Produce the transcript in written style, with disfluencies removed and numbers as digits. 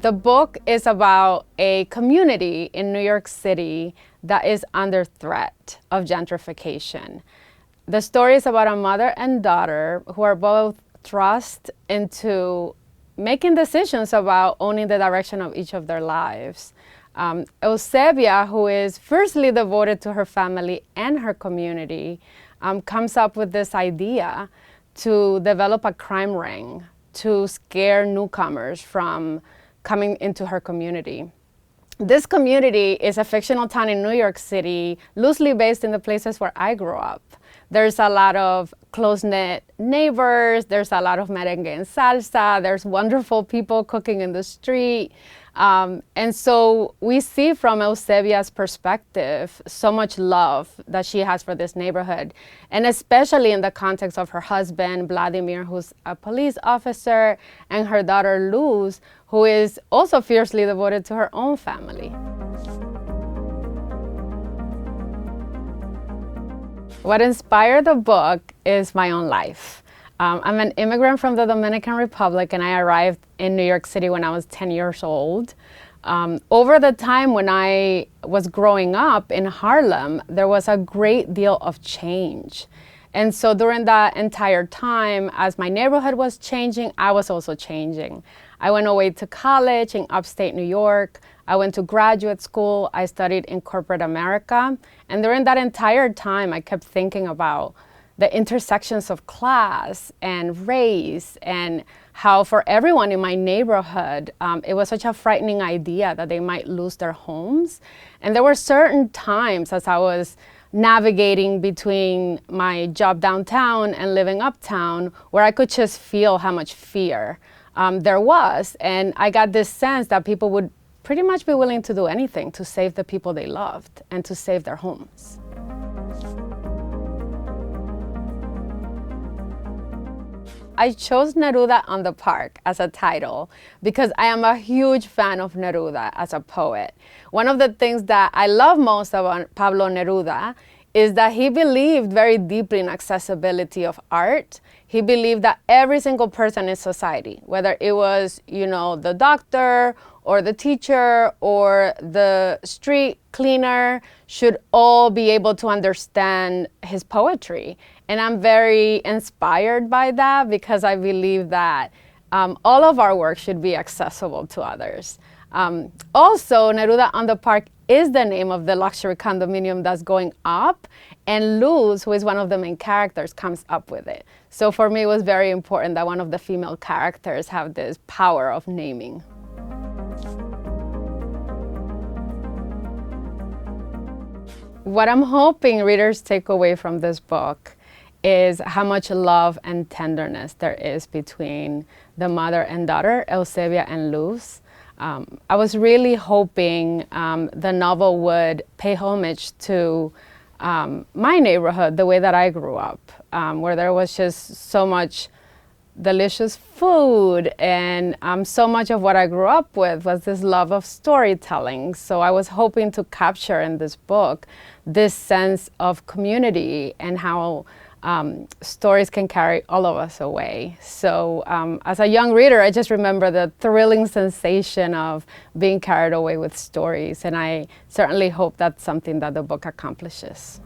The book is about a community in New York City that is under threat of gentrification. The story is about a mother and daughter who are both thrust into making decisions about owning the direction of each of their lives. Eusebia, who is fiercely devoted to her family and her community, comes up with this idea to develop a crime ring to scare newcomers from coming into her community. This community is a fictional town in New York City, loosely based in the places where I grew up. There's a lot of close-knit neighbors, there's a lot of merengue and salsa, there's wonderful people cooking in the street. And so we see from Eusebia's perspective so much love that she has for this neighborhood, and especially in the context of her husband, Vladimir, who's a police officer, and her daughter, Luz, who is also fiercely devoted to her own family. What inspired the book is my own life. I'm an immigrant from the Dominican Republic, and I arrived in New York City when I was 10 years old. Over the time when I was growing up in Harlem, there was a great deal of change. And so during that entire time, as my neighborhood was changing, I was also changing. I went away to college in upstate New York. I went to graduate school. I studied in corporate America. And during that entire time, I kept thinking about the intersections of class and race, and how for everyone in my neighborhood, it was such a frightening idea that they might lose their homes. And there were certain times as I was navigating between my job downtown and living uptown where I could just feel how much fear there was. And I got this sense that people would pretty much be willing to do anything to save the people they loved and to save their homes. I chose Neruda on the Park as a title because I am a huge fan of Neruda as a poet. One of the things that I love most about Pablo Neruda is that he believed very deeply in accessibility of art. He believed that every single person in society, whether it was, the doctor or the teacher or the street cleaner, should all be able to understand his poetry. And I'm very inspired by that because I believe that all of our work should be accessible to others. Also, Neruda on the Park is the name of the luxury condominium that's going up, and Luz, who is one of the main characters, comes up with it. So for me, it was very important that one of the female characters have this power of naming. What I'm hoping readers take away from this book is how much love and tenderness there is between the mother and daughter, Eusebia and Luz. I was really hoping the novel would pay homage to my neighborhood, the way that I grew up, where there was just so much delicious food, and so much of what I grew up with was this love of storytelling. So I was hoping to capture in this book this sense of community and how stories can carry all of us away. So as a young reader, I just remember the thrilling sensation of being carried away with stories, and I certainly hope that's something that the book accomplishes.